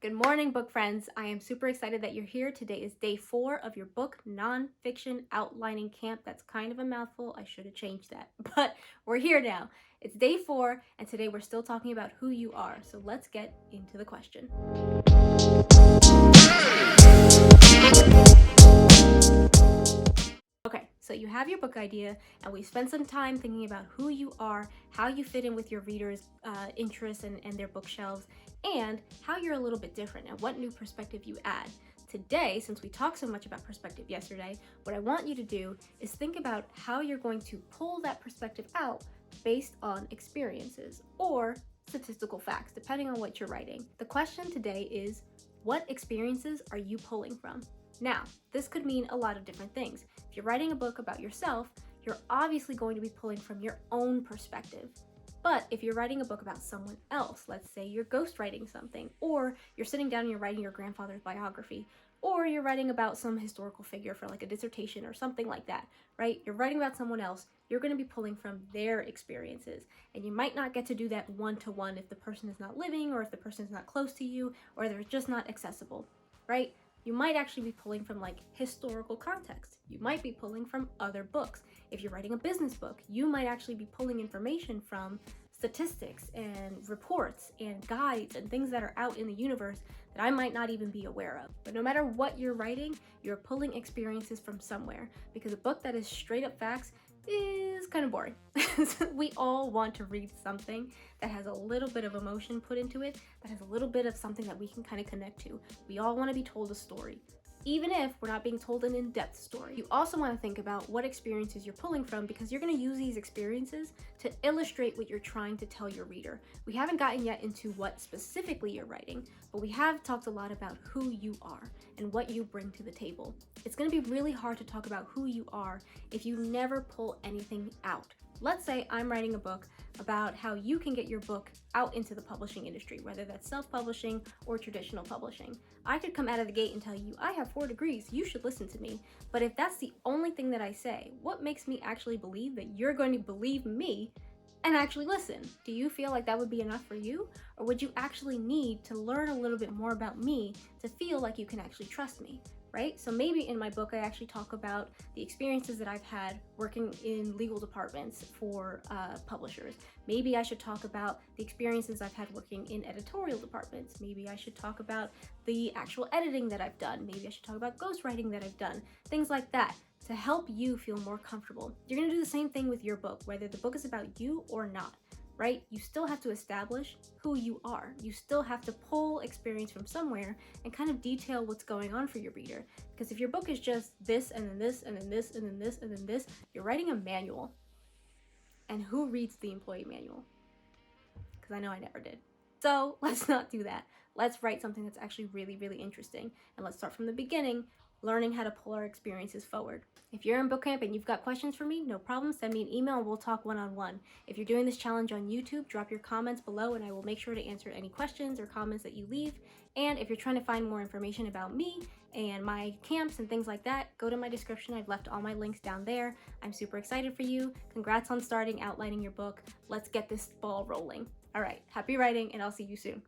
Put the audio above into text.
Good morning, book friends. I am super excited that you're here. Today is day 4 of your book nonfiction outlining camp. That's kind of a mouthful. I should have changed that, but we're here now. It's day 4, and today we're still talking about who you are. So let's get into the question. Okay, so you have your book idea, and we spent some time thinking about who you are, how you fit in with your readers' interests and their bookshelves, and how you're a little bit different and what new perspective you add. Today, since we talked so much about perspective yesterday, what I want you to do is think about how you're going to pull that perspective out based on experiences or statistical facts, depending on what you're writing. The question today is, what experiences are you pulling from? Now, this could mean a lot of different things. If you're writing a book about yourself, you're obviously going to be pulling from your own perspective. But if you're writing a book about someone else, let's say you're ghostwriting something, or you're sitting down and you're writing your grandfather's biography, or you're writing about some historical figure for like a dissertation or something like that, right? You're writing about someone else, you're going to be pulling from their experiences. And you might not get to do that one-to-one if the person is not living, or if the person is not close to you, or they're just not accessible, right? You might actually be pulling from like historical context. You might be pulling from other books. If you're writing a business book, you might actually be pulling information from statistics and reports and guides and things that are out in the universe that I might not even be aware of. But no matter what you're writing, you're pulling experiences from somewhere, because a book that is straight up facts is kind of boring. We all want to read something that has a little bit of emotion put into it, that has a little bit of something that we can kind of connect to. We all want to be told a story, even if we're not being told an in-depth story. You also want to think about what experiences you're pulling from, because you're going to use these experiences to illustrate what you're trying to tell your reader. We haven't gotten yet into what specifically you're writing, but we have talked a lot about who you are and what you bring to the table. It's going to be really hard to talk about who you are if you never pull anything out. Let's say I'm writing a book about how you can get your book out into the publishing industry, whether that's self-publishing or traditional publishing. I could come out of the gate and tell you, I have 4 degrees, you should listen to me. But if that's the only thing that I say, what makes me actually believe that you're going to believe me and actually listen? Do you feel like that would be enough for you? Or would you actually need to learn a little bit more about me to feel like you can actually trust me? Right? So maybe in my book, I actually talk about the experiences that I've had working in legal departments for publishers. Maybe I should talk about the experiences I've had working in editorial departments. Maybe I should talk about the actual editing that I've done. Maybe I should talk about ghostwriting that I've done. Things like that to help you feel more comfortable. You're going to do the same thing with your book, whether the book is about you or not. Right? You still have to establish who you are. You still have to pull experience from somewhere and kind of detail what's going on for your reader. Because if your book is just this and then this and then this and then this and then this, you're writing a manual. And who reads the employee manual? Because I know I never did. So let's not do that. Let's write something that's actually really, really interesting. And let's start from the beginning, learning how to pull our experiences forward. If you're in book camp and you've got questions for me, no problem, send me an email and we'll talk one-on-one. If you're doing this challenge on YouTube, drop your comments below and I will make sure to answer any questions or comments that you leave. And if you're trying to find more information about me and my camps and things like that, go to my description. I've left all my links down there. I'm super excited for you. Congrats on starting outlining your book. Let's get this ball rolling. All right, happy writing and I'll see you soon.